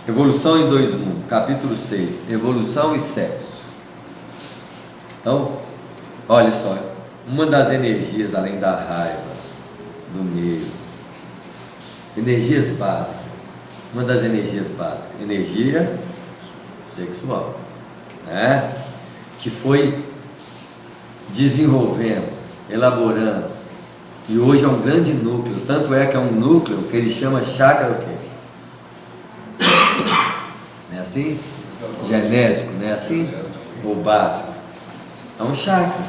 Evolução em dois mundos, capítulo 6, evolução e sexo. Então, olha só, uma das energias, além da raiva, do medo, energias básicas, uma das energias básicas, energia sexual, né? Que foi desenvolvendo, elaborando, e hoje é um grande núcleo, tanto é que é um núcleo que ele chama chakra o quê? Não é assim? Genésico, não é assim? Ou básico? É um chakra.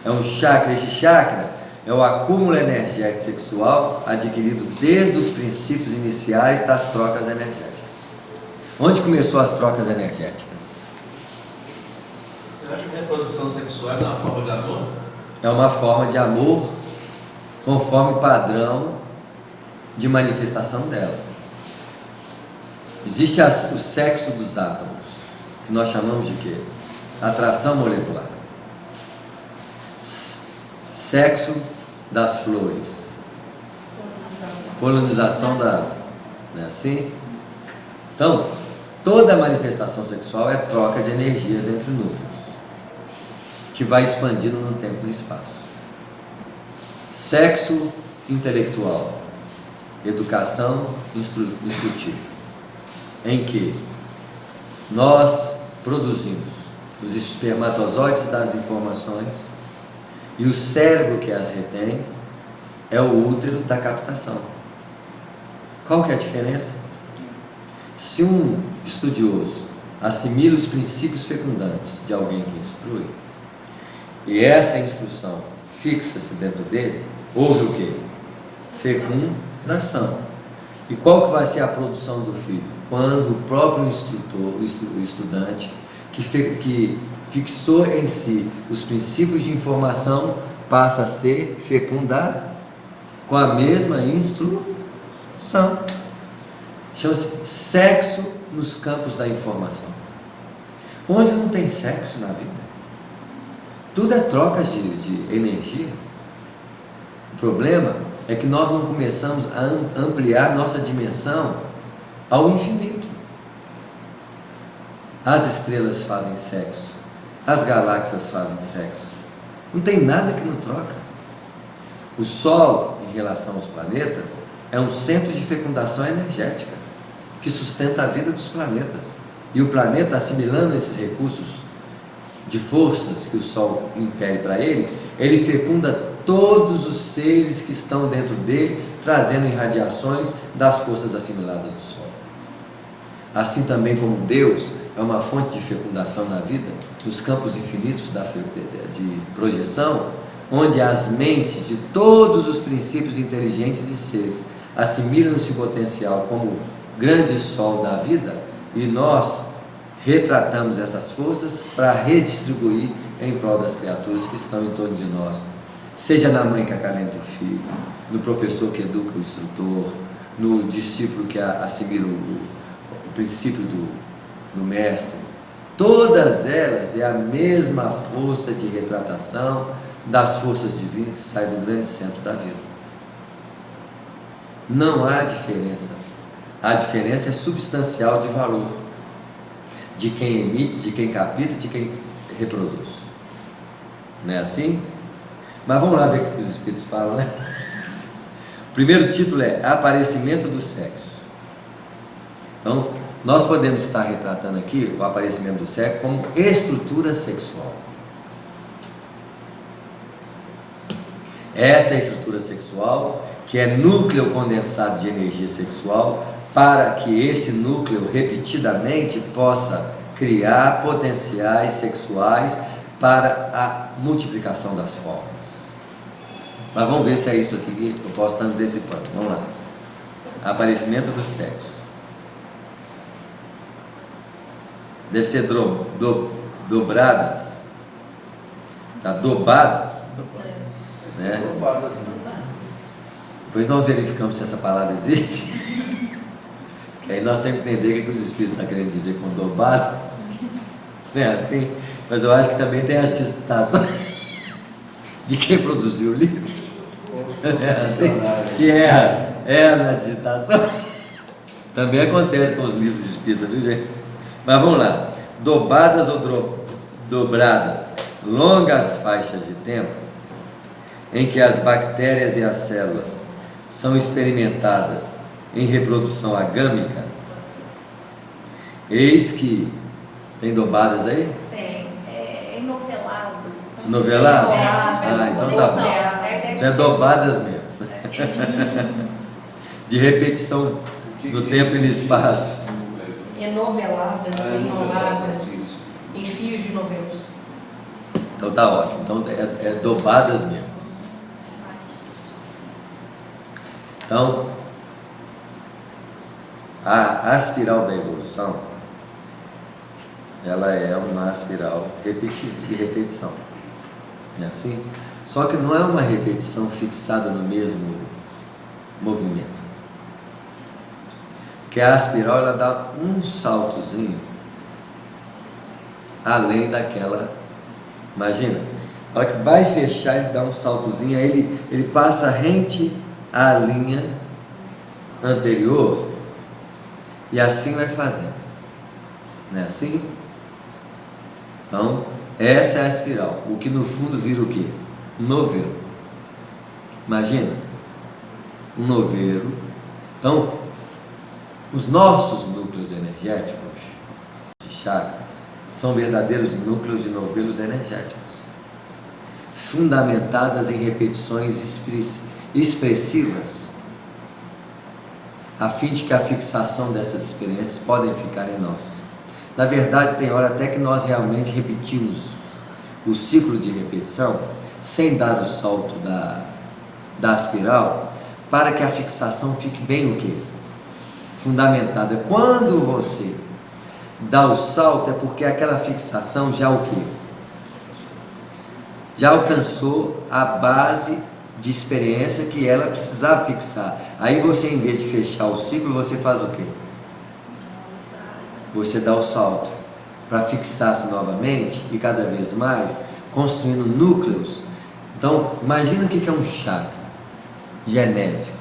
É um chakra. Esse chakra é o acúmulo energético sexual adquirido desde os princípios iniciais das trocas energéticas. Onde começou as trocas energéticas? Você acha que a reprodução sexual é uma forma de amor? É uma forma de amor conforme o padrão de manifestação dela. Existe o sexo dos átomos, que nós chamamos de quê? Atração molecular. Sexo das flores. Polinização das... Não é assim? Então, toda manifestação sexual é troca de energias entre núcleos, que vai expandindo no tempo e no espaço. Sexo intelectual, educação instrutiva, em que nós produzimos os espermatozoides das informações e o cérebro que as retém é o útero da captação. Qual que é a diferença? Se um estudioso assimila os princípios fecundantes de alguém que instrui, e essa instrução fixa-se dentro dele, houve o quê? Fecundação. E qual que vai ser a produção do filho? Quando o próprio instrutor, o estudante, que fixou em si os princípios de informação, passa a ser fecundado com a mesma instrução. Chama-se sexo nos campos da informação. Onde não tem sexo na vida? Tudo é trocas de energia. O problema é que nós não começamos a ampliar nossa dimensão ao infinito. As estrelas fazem sexo, as galáxias fazem sexo. Não tem nada que não troca. O Sol, em relação aos planetas, é um centro de fecundação energética que sustenta a vida dos planetas. E o planeta, assimilando esses recursos de forças que o Sol impele para ele, ele fecunda todos os seres que estão dentro dele, trazendo irradiações das forças assimiladas do Sol. Assim também como Deus é uma fonte de fecundação na vida, nos campos infinitos de projeção, onde as mentes de todos os princípios inteligentes e seres assimilam esse potencial como grande sol da vida, e nós retratamos essas forças para redistribuir em prol das criaturas que estão em torno de nós, seja na mãe que acalenta o filho, no professor que educa o instrutor, no discípulo que assimila o princípio do mestre. Todas elas é a mesma força de retratação das forças divinas que sai do grande centro da vida. Não há diferença. A diferença é substancial de valor, de quem emite, de quem capta, de quem reproduz. Não é assim? Mas vamos lá ver o que os Espíritos falam, né? O primeiro título é Aparecimento do Sexo. Então, nós podemos estar retratando aqui o aparecimento do sexo como estrutura sexual. Essa é a estrutura sexual, que é núcleo condensado de energia sexual, para que esse núcleo repetidamente possa criar potenciais sexuais para a multiplicação das formas. Mas vamos ver se é isso aqui que eu posso estar antecipando. Vamos lá. Aparecimento do sexo. Deve ser dobradas. Tá? Dobadas. Né? Dobadas. Depois nós verificamos se essa palavra existe. Que aí nós temos que entender o que os Espíritos estão querendo dizer com dobadas. Não é assim? Mas eu acho que também tem as citações de quem produziu o livro. É assim? Que é na digitação. Também acontece com os livros espíritas, viu, gente? Mas vamos lá. Dobadas ou dobradas, longas faixas de tempo em que as bactérias e as células são experimentadas em reprodução agâmica. Eis que tem dobadas aí? Tem, é enovelado. Novelado? Ah, então tá bom. Já é dobadas mesmo. De repetição no tempo e no espaço. Enoveladas, enroladas, em fios de novelos. Então tá ótimo. Então é dobadas mesmo. Então, a espiral da evolução, ela é uma espiral de repetição. Não é assim? Só que não é uma repetição fixada no mesmo movimento. Porque a espiral, ela dá um saltozinho além daquela. Imagina, a hora que vai fechar, ele dá um saltozinho, aí ele passa rente à linha anterior e assim vai fazendo. Não é assim? Então, essa é a espiral, o que no fundo vira o quê? Um novelo. Imagina, um novelo. Então, os nossos núcleos energéticos de chakras são verdadeiros núcleos de novelos energéticos, fundamentadas em repetições expressivas, a fim de que a fixação dessas experiências podem ficar em nós. Na verdade, tem hora até que nós realmente repetimos o ciclo de repetição sem dar o salto da espiral, para que a fixação fique bem o quê? Fundamentada. Quando você dá o salto, é porque aquela fixação já o quê? Já alcançou a base de experiência que ela precisava fixar. Aí você, em vez de fechar o ciclo, você faz o quê? Você dá o salto para fixar-se novamente e cada vez mais, construindo núcleos. Então, imagina o que é um chakra genésico.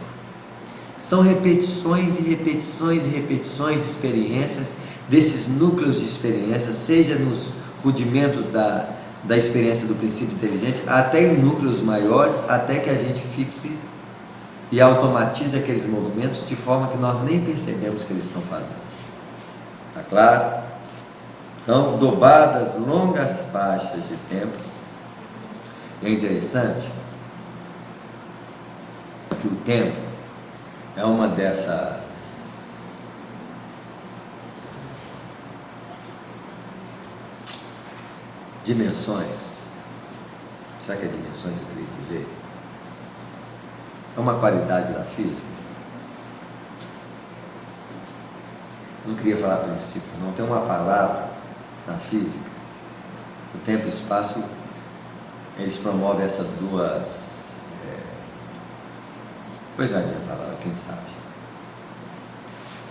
São repetições e repetições e repetições de experiências, desses núcleos de experiência, seja nos rudimentos da experiência do princípio inteligente, até em núcleos maiores, até que a gente fixe e automatize aqueles movimentos de forma que nós nem percebemos que eles estão fazendo. Tá claro? Então, dobadas longas faixas de tempo. É interessante que o tempo é uma dessas dimensões. Será que é dimensões que eu queria dizer? É uma qualidade da física. Não queria falar princípio, não. Tem uma palavra na física. O tempo e o espaço, eles promovem essas duas. Pois vai vir a palavra, quem sabe?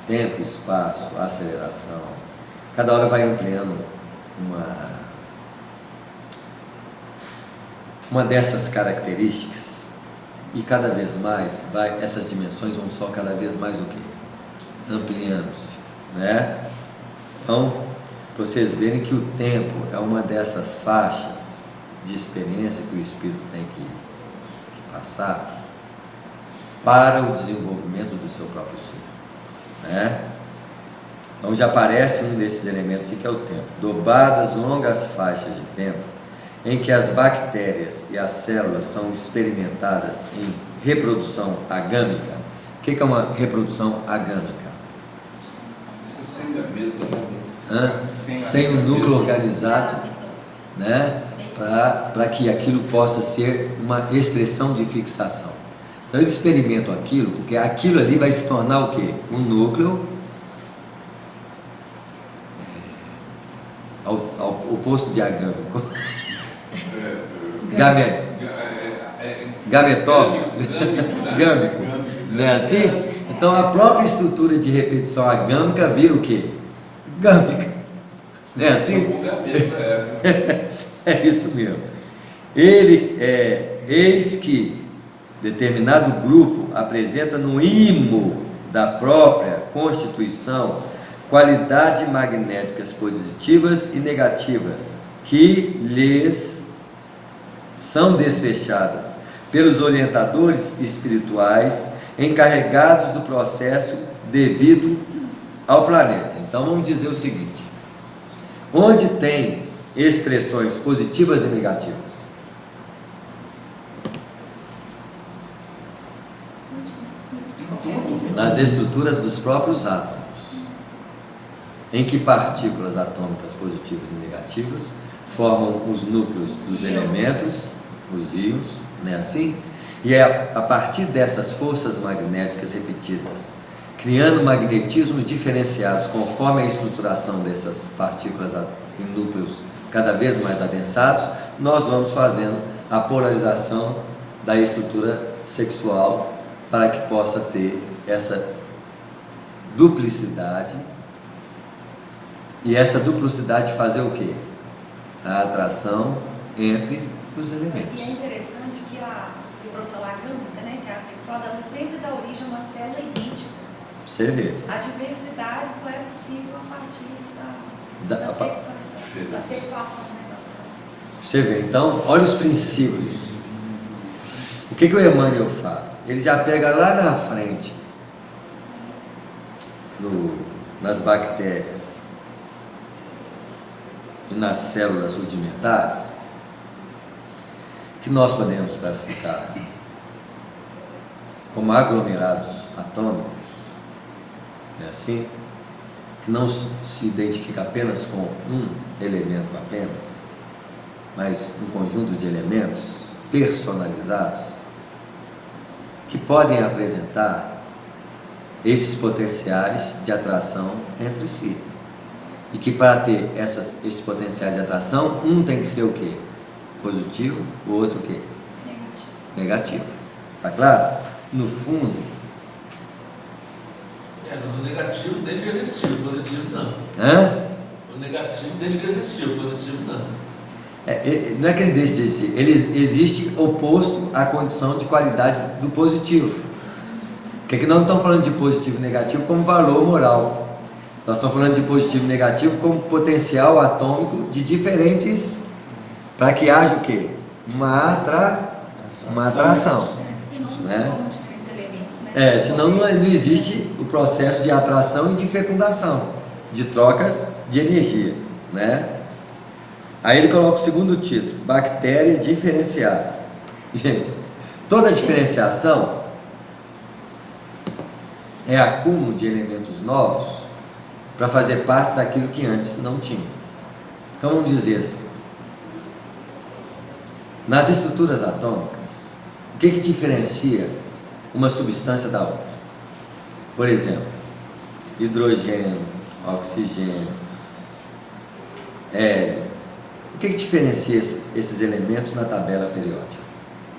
Tempo, espaço, aceleração. Cada hora vai ampliando uma dessas características, e cada vez mais essas dimensões vão só cada vez mais o quê? Ampliando-se, né? Então, para vocês verem que o tempo é uma dessas faixas de experiência que o espírito tem que passar para o desenvolvimento do seu próprio ser, né? Então já aparece um desses elementos aqui, que é o tempo. Dobradas longas faixas de tempo em que as bactérias e as células são experimentadas em reprodução agâmica. O que é uma reprodução agâmica? Sem a mesa, Sem o núcleo organizado, né? Para que aquilo possa ser uma expressão de fixação. Então eles experimentam aquilo, porque aquilo ali vai se tornar o quê? Um núcleo ao oposto de agâmico. Gametófico, gâmico, não é assim? Então a própria estrutura de repetição agâmica vira o quê? Gâmica, não é assim? É isso mesmo. Eis que determinado grupo apresenta no imo da própria constituição qualidades magnéticas positivas e negativas que lhes são desfechadas pelos orientadores espirituais encarregados do processo devido ao planeta. Então vamos dizer o seguinte: onde tem expressões positivas e negativas? Nas estruturas dos próprios átomos, em que partículas atômicas positivas e negativas formam os núcleos dos elementos, os íons, não é assim? E é a partir dessas forças magnéticas repetidas, criando magnetismos diferenciados conforme a estruturação dessas partículas em núcleos cada vez mais adensados, nós vamos fazendo a polarização da estrutura sexual para que possa ter essa duplicidade. E essa duplicidade fazer o quê? A atração entre os elementos. E é interessante que a reprodução agâmica, né, que é a sexual, ela sempre dá origem a uma célula idêntica. Você vê. A diversidade só é possível a partir da sexualidade, da sexuação, né, das células. Você vê. Então, olha os princípios. O que o Emmanuel faz? Ele já pega lá na frente, nas bactérias e nas células rudimentares, que nós podemos classificar como aglomerados atômicos, é assim? Que não se identifica apenas com um elemento apenas, mas um conjunto de elementos personalizados que podem apresentar esses potenciais de atração entre si. E que para ter esses potenciais de atração, um tem que ser o quê? Positivo, o outro o quê? Negativo. Tá claro? No fundo. Mas o negativo desde que existiu, o positivo não. Hã? O negativo desde que existiu, o positivo não. Não é que ele deixe de existir, ele existe oposto à condição de qualidade do positivo. Porque aqui nós não estamos falando de positivo e negativo como valor moral. Nós estamos falando de positivo e negativo como potencial atômico de diferentes, para que haja o quê? Uma atração. Senão Né? não são diferentes elementos, né? Senão não existe o processo de atração e de fecundação, de trocas de energia, né? Aí ele coloca o segundo título, bactéria diferenciada. Gente, toda diferenciação é acúmulo de elementos novos para fazer parte daquilo que antes não tinha. Então vamos dizer assim, nas estruturas atômicas, o que diferencia uma substância da outra? Por exemplo, hidrogênio, oxigênio, hélio. O que diferencia esses elementos na tabela periódica?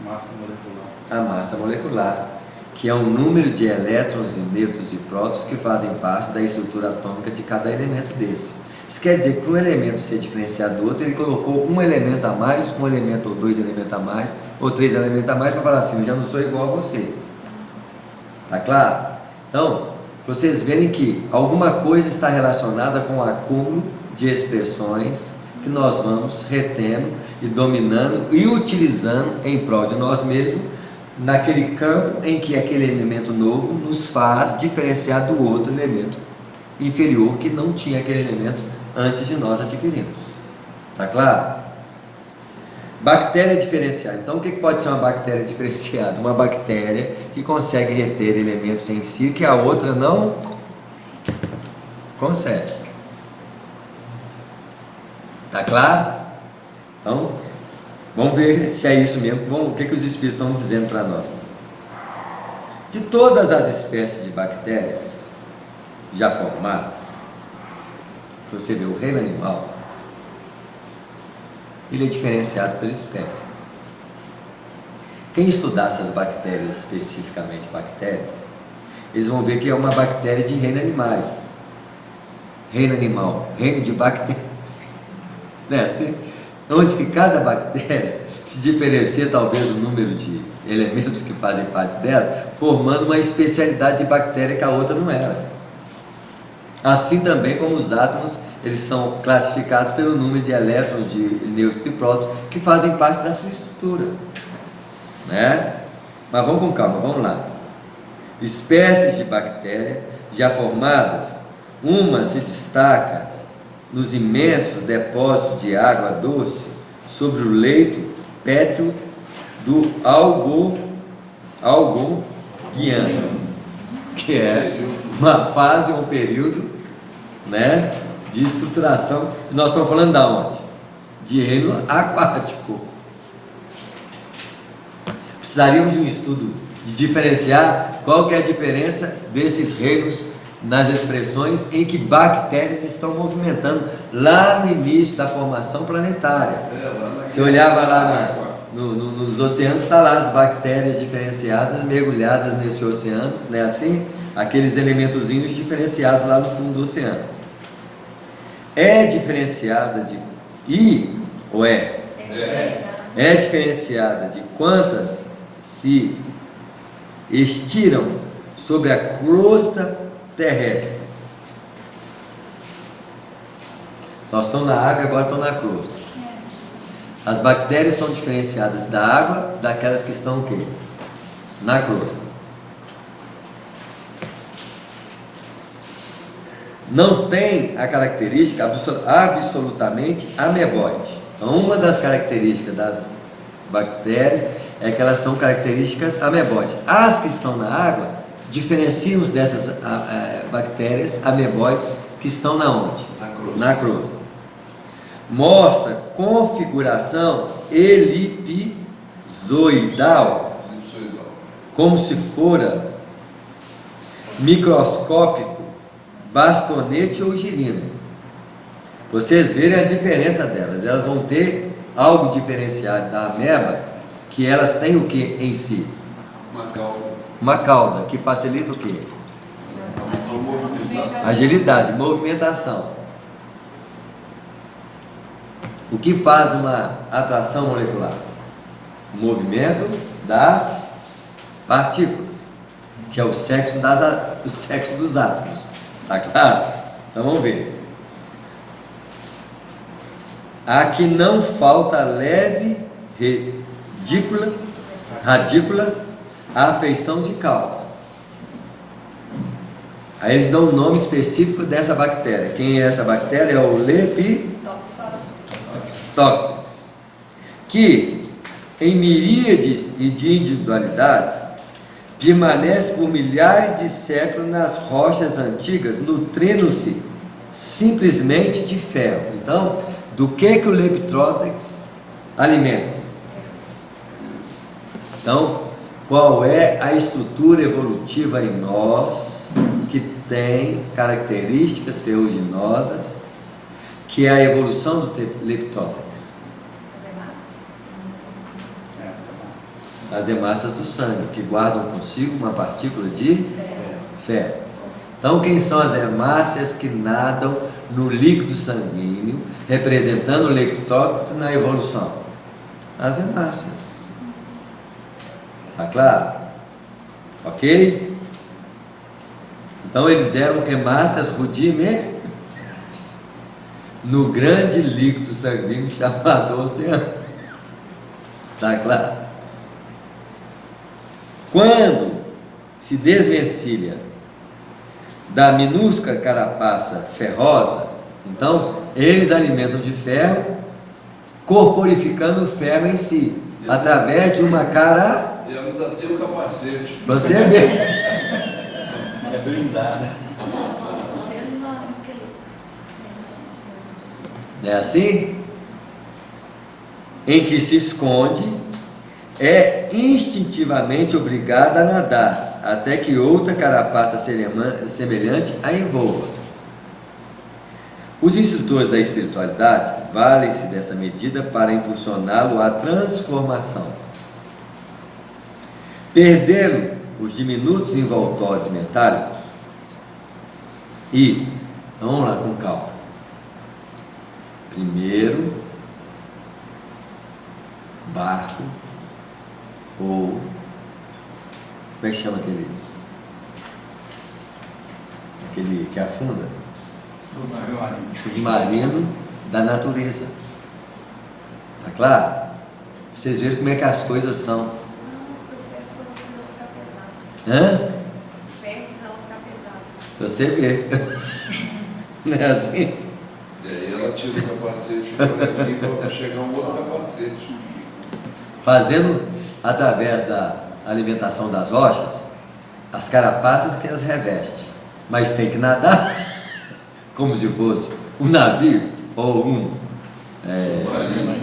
Massa molecular. A massa molecular, que é o número de elétrons e nêutrons e prótons que fazem parte da estrutura atômica de cada elemento desse. Isso quer dizer que para um elemento ser diferenciado do outro, ele colocou um elemento a mais, um elemento ou dois elementos a mais, ou três elementos a mais, para falar assim, eu já não sou igual a você. Tá claro? Então, vocês verem que alguma coisa está relacionada com o acúmulo de expressões que nós vamos retendo e dominando e utilizando em prol de nós mesmos, naquele campo em que aquele elemento novo nos faz diferenciar do outro elemento inferior que não tinha aquele elemento antes de nós adquirirmos. Tá claro? Bactéria diferenciada. Então, o que pode ser uma bactéria diferenciada? Uma bactéria que consegue reter elementos em si que a outra não consegue. Tá claro? Então, vamos ver se é isso mesmo. O que os espíritos estão dizendo para nós. De todas as espécies de bactérias já formadas, você vê o reino animal, ele é diferenciado por espécies. Quem estudasse as bactérias, especificamente bactérias, eles vão ver que é uma bactéria de reino animais. Reino animal, reino de bactérias. Né? Assim, onde que cada bactéria se diferencia talvez o número de elementos que fazem parte dela, formando uma especialidade de bactéria que a outra não era. Assim também como os átomos, eles são classificados pelo número de elétrons, de nêutrons e prótons que fazem parte da sua estrutura, né? Mas vamos com calma, vamos lá. Espécies de bactéria já formadas, uma se destaca nos imensos depósitos de água doce sobre o leito pétreo do Algonquiano, que é uma fase ou um período, né, de estruturação. Nós estamos falando de onde? De reino aquático. Precisaríamos de um estudo de diferenciar qual que é a diferença desses reinos nas expressões em que bactérias estão movimentando lá no início da formação planetária. Você olhava lá nos oceanos, está lá as bactérias diferenciadas, mergulhadas nesse oceano, né, assim, aqueles elementozinhos diferenciados lá no fundo do oceano. É diferenciada de ou é? É diferenciada de quantas se estiram sobre a crosta terrestre. Nós estamos na água, agora estamos na crosta. As bactérias são diferenciadas da água daquelas que estão o quê? Na crosta. Não tem a característica absolutamente ameboide. Então, uma das características das bactérias é que elas são características ameboides. As que estão na água diferenciam-os dessas bactérias ameboides que estão na onde? Na crosta. Mostra configuração elipsoidal, como se fora microscópico, bastonete ou girino. Vocês verem a diferença delas. Elas vão ter algo diferenciado da ameba, que elas têm o que em si? Uma cauda, que facilita o que? Agilidade, movimentação. O que faz uma atração molecular? O movimento das partículas, que é o sexo dos átomos. Tá claro? Então vamos ver. Aqui não falta leve radícula, a afeição de cauda. Aí eles dão um nome específico dessa bactéria. Quem é essa bactéria? É o Lepidopteros, que em miríades e de individualidades permanece por milhares de séculos nas rochas antigas, nutrindo-se simplesmente de ferro. Então, do que o Lepidopteros alimenta-se? Então, qual é a estrutura evolutiva em nós que tem características ferruginosas, que é a evolução do Lepidopteros? As hemácias do sangue, que guardam consigo uma partícula de ferro. Então, quem são as hemácias que nadam no líquido sanguíneo, representando o Lepidopteros na evolução? As hemácias. Tá claro? Ok? Então, eles eram hemácias rudimentares no grande líquido sanguíneo chamado oceano. Tá claro? Quando se desvencilha da minúscula carapaça ferrosa, então eles alimentam de ferro, corporificando o ferro em si, através de uma cara. E ainda tem o capacete. Você vê. É blindada. Fez no esqueleto. Não é assim? Em que se esconde, é instintivamente obrigada a nadar, até que outra carapaça semelhante a envolva. Os instrutores da espiritualidade valem-se dessa medida para impulsioná-lo à transformação. Perderam os diminutos envoltórios metálicos e, vamos lá com calma, primeiro barco ou Como é que chama aquele que afunda? Submarino da natureza. Tá claro? Vocês veem como é que as coisas são. Não, porque o ferro fica pesado. Hã? O ferro fica pesado. Você vê. Não é assim? E aí ela tira o capacete para chegar um outro capacete. Fazendo através da alimentação das rochas, as carapaças que as reveste. Mas tem que nadar como se fosse um navio ou um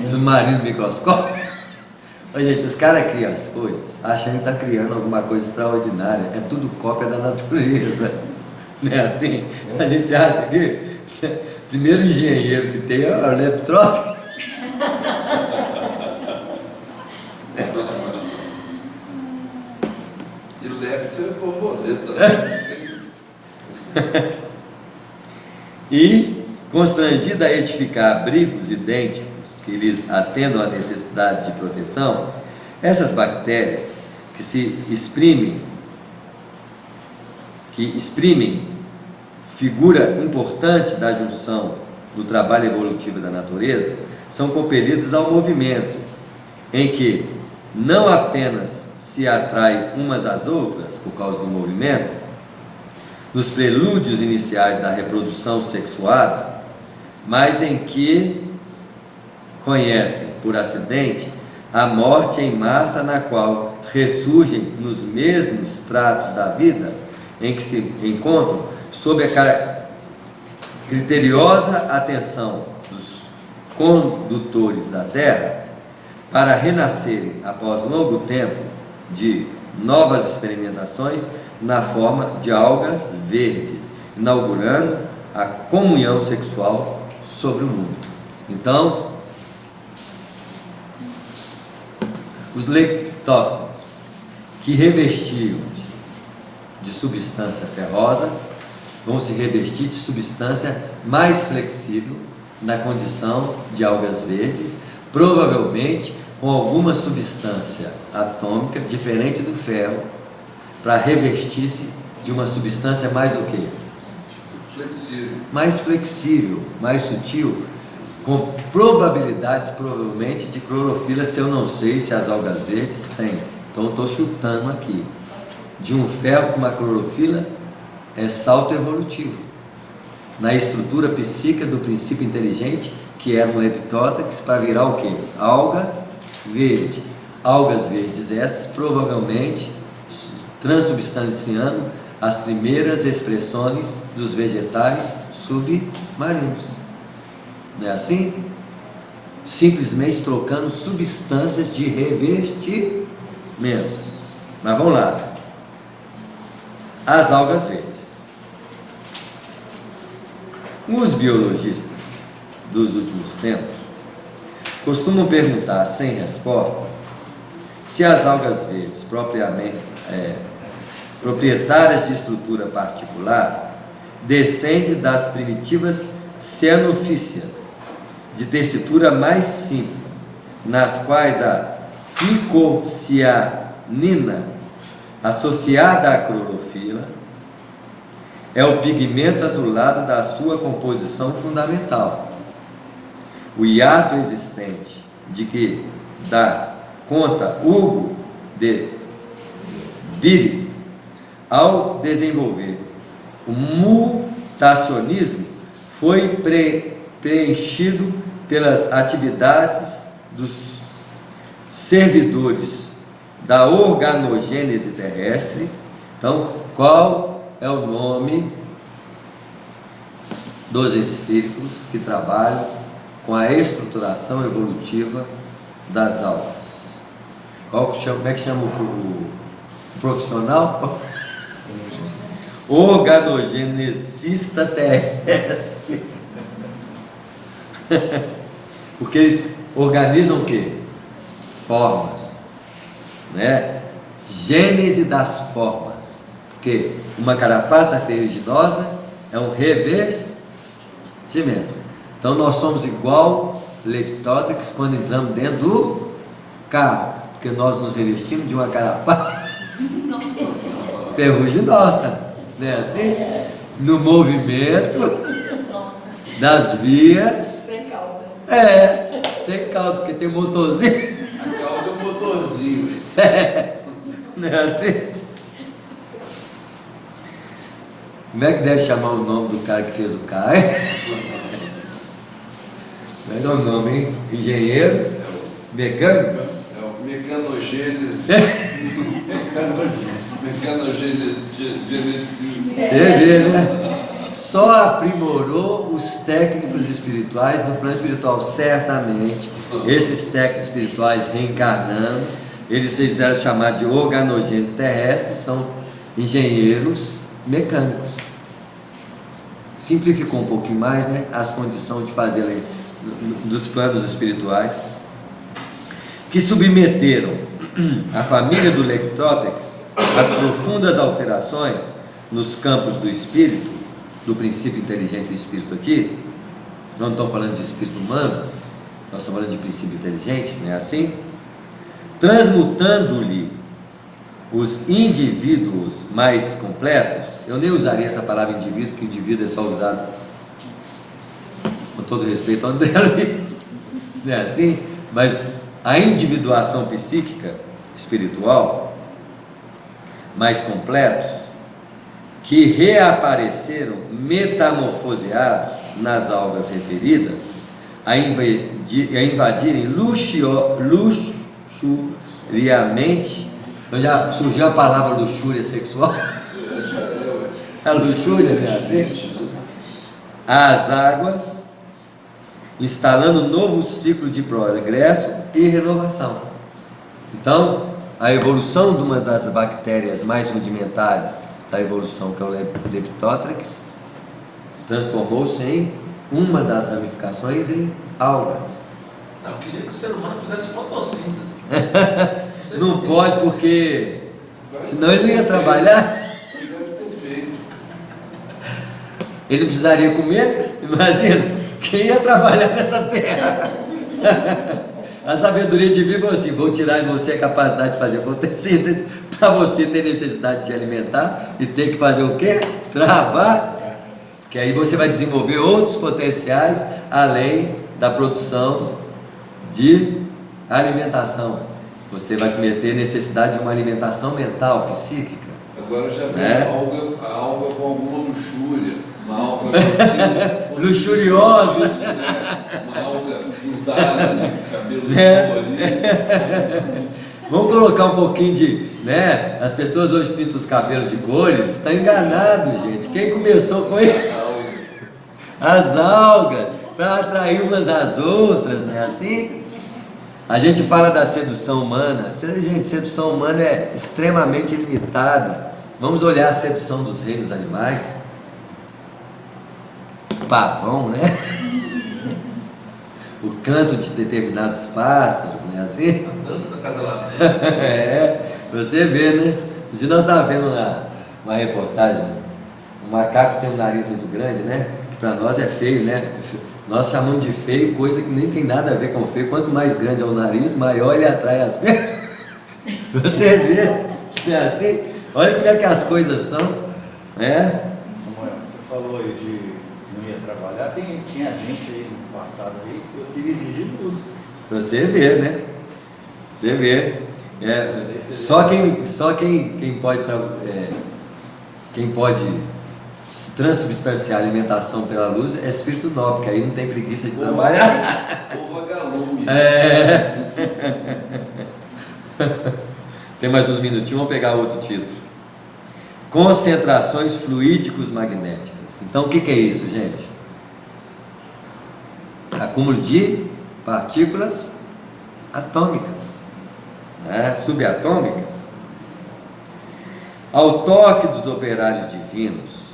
submarino microscópico. Ô, gente, os caras criam as coisas achando que está criando alguma coisa extraordinária. É tudo cópia da natureza. Não é assim? A gente acha que o primeiro engenheiro que tem é o Levi Strauss. E lepto é borboleta. E, constrangida a edificar abrigos idênticos que lhes atendam à necessidade de proteção, essas bactérias que exprimem figura importante da junção do trabalho evolutivo da natureza, são compelidas ao movimento, em que não apenas se atraem umas às outras por causa do movimento, nos prelúdios iniciais da reprodução sexuada, mas em que conhecem, por acidente, a morte em massa na qual ressurgem nos mesmos tratos da vida em que se encontram sob a criteriosa atenção dos condutores da Terra para renascerem após longo tempo de novas experimentações na forma de algas verdes, inaugurando a comunhão sexual sobre o mundo. Então, os leptópteros que revestiam de substância ferrosa vão se revestir de substância mais flexível na condição de algas verdes, provavelmente com alguma substância atômica diferente do ferro, para revestir-se de uma substância mais o quê? Flexível. Mais flexível, mais sutil, com probabilidades provavelmente de clorofila, se eu não sei se as algas verdes têm. Então eu estou chutando aqui. De um ferro com uma clorofila é salto evolutivo. Na estrutura psíquica do princípio inteligente, que era um leptótex, para virar o quê? Alga verde. Algas verdes essas provavelmente transubstanciando as primeiras expressões dos vegetais submarinos. Não é assim? Simplesmente trocando substâncias de revestimento. Mas vamos lá. As algas verdes. Os biologistas dos últimos tempos costumam perguntar sem resposta se as algas verdes proprietárias de estrutura particular descendem das primitivas cianofícias de tessitura mais simples, nas quais a ficocianina associada à clorofila é o pigmento azulado da sua composição fundamental. O hiato existente de que dá conta Hugo de Viris ao desenvolver o mutacionismo foi preenchido pelas atividades dos servidores da organogênese terrestre. Então, qual é o nome dos espíritos que trabalham com a estruturação evolutiva das almas? Como é que chama o profissional? Organogenesista terrestre. Porque eles organizam o quê? Formas, né? Gênese das formas. Porque uma carapaça ferruginosa é um revestimento. Então nós somos igual leptótex quando entramos dentro do carro, porque nós nos revestimos de uma carapaça. Nossa. ferruginosa, né? Assim, no movimento Nossa, das vias. sem cauda. Sem caldo, porque tem motorzinho. A cauda é um motorzinho. Não é assim? Como é que deve chamar o nome do cara que fez o carro, hein? Como é que é o nome, hein? Engenheiro? Mecânico? É o mecanogênese. Mecanogênese. Você vê, né? Só aprimorou os técnicos espirituais no plano espiritual, certamente. Esses técnicos espirituais reencarnando, eles fizeram chamar de organogêneses terrestres, são engenheiros mecânicos. Simplificou um pouquinho mais, né, as condições de fazer dos planos espirituais, que submeteram a família do Leptótex às profundas alterações nos campos do espírito, do princípio inteligente do espírito aqui. Nós não estamos falando de espírito humano, nós estamos falando de princípio inteligente, não é assim? Transmutando-lhe os indivíduos mais completos. Eu nem usaria essa palavra indivíduo, porque indivíduo é só usado, com todo respeito ao André Luiz, não é assim? Mas a individuação psíquica, espiritual, mais completos, que reapareceram metamorfoseados nas algas referidas, a invadirem luxuriamente. Então já surgiu a palavra luxúria sexual. A luxúria, né? Assim? As águas, instalando um novo ciclo de progresso e renovação. Então, a evolução de uma das bactérias mais rudimentares da evolução, que é o Leptótex, transformou-se em uma das ramificações em algas. Eu queria que o ser humano fizesse fotossíntese. Não pode, porque senão ele não ia trabalhar. Ele não precisaria comer. Imagina, quem ia trabalhar nessa terra? A sabedoria divina falou assim: vou tirar em você a capacidade de fazer fotossíntese, para você ter necessidade de alimentar e ter que fazer o quê? Trabalhar. Que aí você vai desenvolver outros potenciais além da produção de alimentação. Você vai ter necessidade de uma alimentação mental, psíquica. Agora já vem a alga com alguma luxúria, uma alga luxuriosa, uma alga pintada, cabelo colorido. Vamos colocar um pouquinho de, né? As pessoas hoje pintam os cabelos de cores, está enganado, gente. Quem começou com isso? As algas, para atrair umas às outras, né? Assim, a gente fala da sedução humana. Gente, sedução humana é extremamente limitada. Vamos olhar a sedução dos reinos animais. Pavão, né? O canto de determinados pássaros, né? Assim. A dança da casa lá. Você vê, né? Um dia nós estávamos vendo uma reportagem. O macaco tem um nariz muito grande, né? Que para nós é feio, né? Nós chamamos de feio coisa que nem tem nada a ver com feio. Quanto mais grande é o nariz, maior ele atrai as pessoas. Você vê? É assim? Olha como é que as coisas são, né? Samuel, você falou aí de não ia trabalhar. Tinha gente aí no passado aí que vivia de luz. Você vê, né? Você vê. Só quem pode se transubstanciar a alimentação pela luz é espírito nobre, que aí não tem preguiça de trabalhar. Ou vagalume. Tem mais uns minutinhos, vamos pegar outro título. Concentrações fluídicos magnéticas. Então o que é isso, gente? Acúmulo de partículas atômicas, né? Subatômicas. Ao toque dos operários divinos,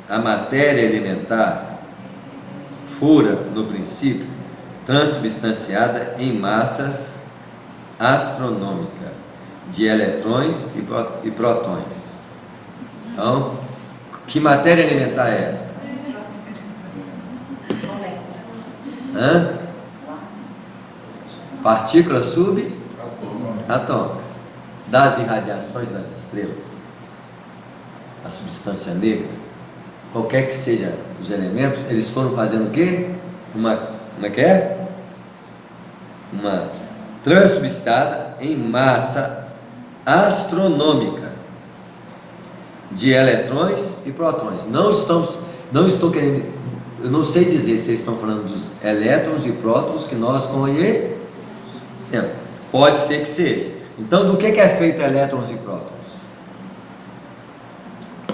a matéria elementar fora, no princípio, transubstanciada em massas astronômicas de eletrões e prótons. Então, que matéria elementar é essa? Partículas subatômicas das irradiações das estrelas. a substância negra, qualquer que seja os elementos, eles foram fazendo o quê? Uma transubstada em massa astronômica de eletrões e prótons. Não estou querendo, eu não sei dizer se vocês estão falando dos elétrons e prótons que nós conhecemos. Pode ser que seja. Então, do que é feito elétrons e prótons?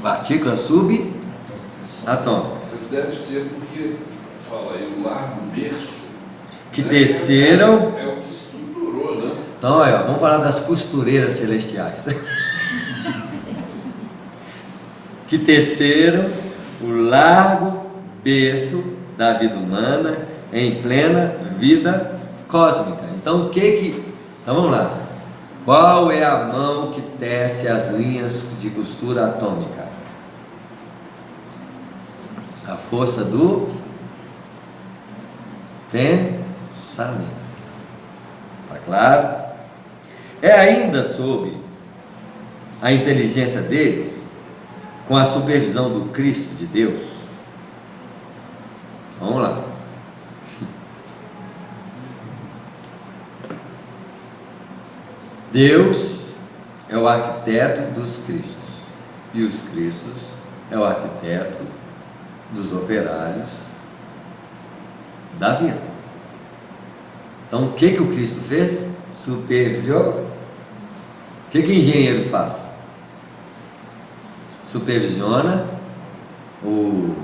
Partículas subatômicas. Isso deve ser porque, fala aí, o largo berço. Que teceram. É o que estruturou, né? Então, olha, vamos falar das costureiras celestiais. Que teceram o largo berço da vida humana em plena vida cósmica. Então, então vamos lá. Qual é a mão que tece as linhas de costura atômica? A força do pensamento. Tá claro? É ainda sob a inteligência deles, com a supervisão do Cristo de Deus. Vamos lá. Deus é o arquiteto dos Cristos, e os Cristos é o arquiteto dos operários da vida. Então, o que o Cristo fez? Supervisionou. O que engenheiro faz? Supervisiona o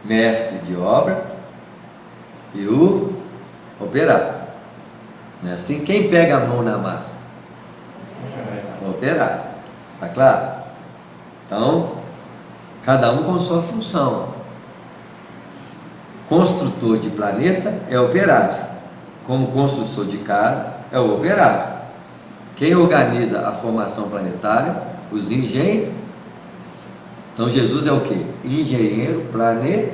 mestre de obra e o operário. Não é assim? Quem pega a mão na massa? O operário. Tá claro? Então, cada um com sua função. Construtor de planeta é operário. Como construtor de casa é o operário. Quem organiza a formação planetária? Os engenheiros. Então Jesus é o quê? Engenheiro planetário.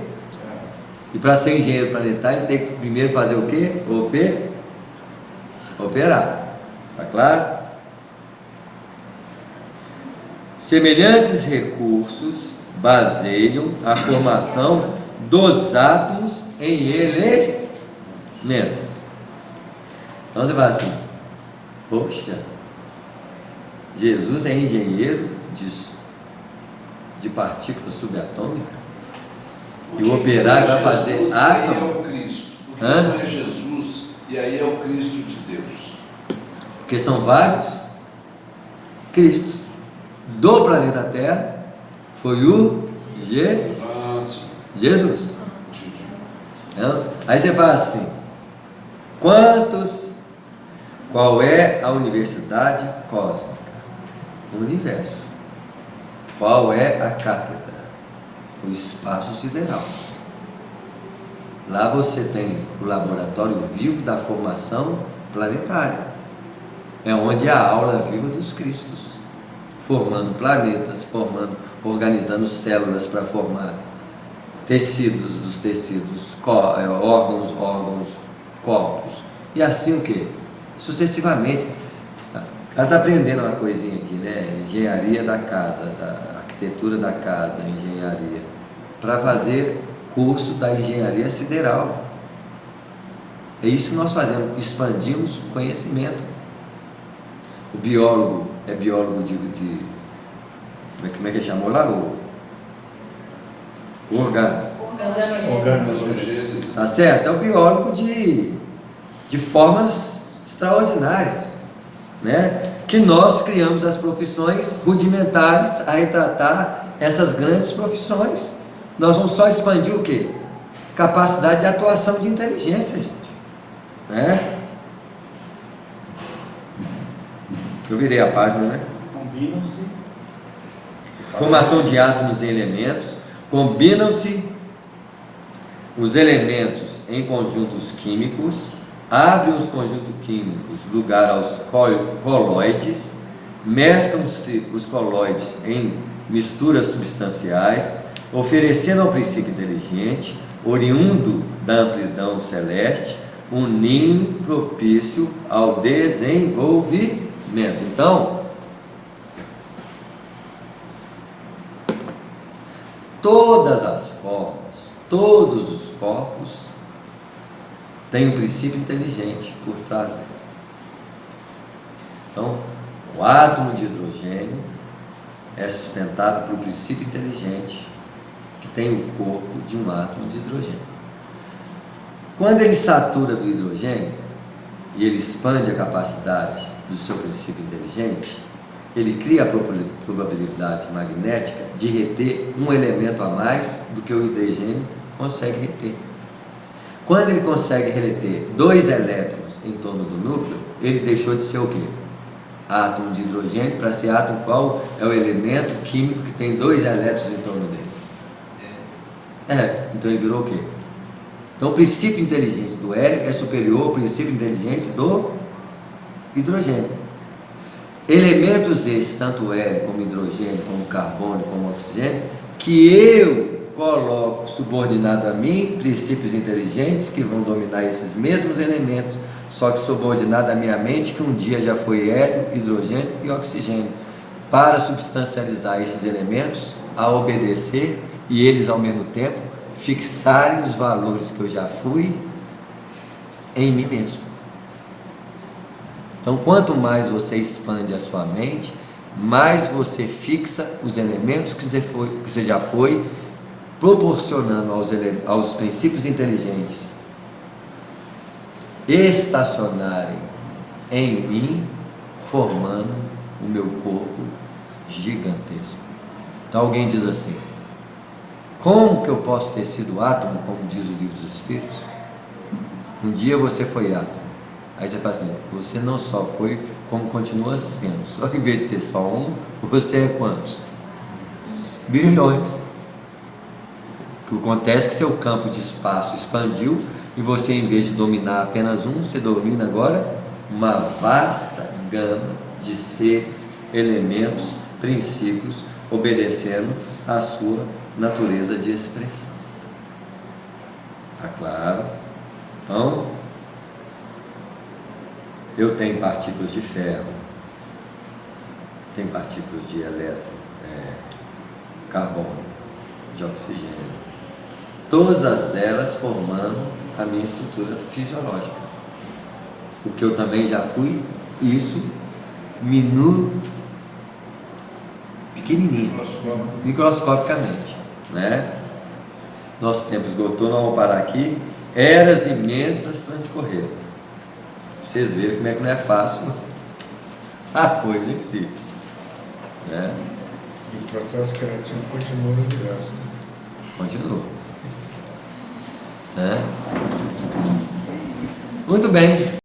E para ser engenheiro planetário, ele tem que primeiro fazer o quê? Operar. Está claro? Semelhantes recursos baseiam a formação dos átomos em elementos. Então você vai assim, poxa, Jesus é engenheiro de partículas subatômicas? E o operário vai fazer átomo? Aí é o Cristo, porque não é Jesus, e aí é o Cristo de Deus. Porque são vários Cristos. Do planeta Terra foi o Jesus. Então, aí você fala assim, qual é a universidade cósmica? O universo. Qual é a cátedra? O espaço sideral. Lá você tem o laboratório vivo da formação planetária. É onde a aula viva dos Cristos, formando planetas, organizando células para formar tecidos dos tecidos, órgãos, corpos, e assim o que? Sucessivamente. Ela está aprendendo uma coisinha aqui, né? Engenharia da casa, da arquitetura da casa, engenharia, para fazer curso da engenharia sideral. É isso que nós fazemos, expandimos o conhecimento. O biólogo é biólogo como é que ele chamou lá? O orgânico. Tá certo? É o biólogo de formas extraordinárias, né? Que nós criamos as profissões rudimentares a retratar essas grandes profissões. Nós vamos só expandir o quê? Capacidade de atuação de inteligência, gente, né? Eu virei a página, né? Combinam-se. Formação de átomos em elementos. Combinam-se os elementos em conjuntos químicos. Abrem os conjuntos químicos lugar aos coloides. Mesclam-se os coloides em misturas substanciais, oferecendo ao princípio inteligente, oriundo da amplidão celeste, um ninho propício ao desenvolvimento. Então, todas as formas, todos os corpos têm um princípio inteligente por trás dele. Então, o átomo de hidrogênio é sustentado por um princípio inteligente que tem o corpo de um átomo de hidrogênio. Quando ele satura do hidrogênio e ele expande a capacidade do seu princípio inteligente, ele cria a probabilidade magnética de reter um elemento a mais do que o hidrogênio consegue reter. Quando ele consegue reter 2 elétrons em torno do núcleo, ele deixou de ser o quê? Átomo de hidrogênio para ser átomo. Qual é o elemento químico que tem 2 elétrons em torno dele? Então ele virou o quê? Então o princípio inteligente do hélio é superior ao princípio inteligente do hidrogênio. Elementos esses, tanto hélio como hidrogênio, como carbono, como oxigênio, que eu coloco subordinado a mim, princípios inteligentes que vão dominar esses mesmos elementos, só que subordinado à minha mente, que um dia já foi hélio, hidrogênio e oxigênio, para substancializar esses elementos, a obedecer e eles ao mesmo tempo fixarem os valores que eu já fui em mim mesmo. Então, quanto mais você expande a sua mente, mais você fixa os elementos que você já foi, proporcionando aos princípios inteligentes estacionarem em mim, formando o meu corpo gigantesco. Então alguém diz assim: como que eu posso ter sido átomo, como diz o livro dos Espíritos? Um dia você foi átomo. Aí você fala assim: você não só foi, como continua sendo. Só que em vez de ser só um, você é quantos? Bilhões. O que acontece é que seu campo de espaço expandiu e você, em vez de dominar apenas um, você domina agora uma vasta gama de seres, elementos, princípios, obedecendo à sua natureza de expressão. Tá claro? Então, eu tenho partículas de ferro, tenho partículas de elétron, carbono, de oxigênio, todas elas formando a minha estrutura fisiológica, porque eu também já fui isso pequenininho, microscopicamente, né? Nosso tempo esgotou, nós vamos parar aqui. Eras imensas transcorreram. Vocês verem como é que não é fácil a coisa em si, né? E o processo criativo continua no universo. Continua, né? Muito bem.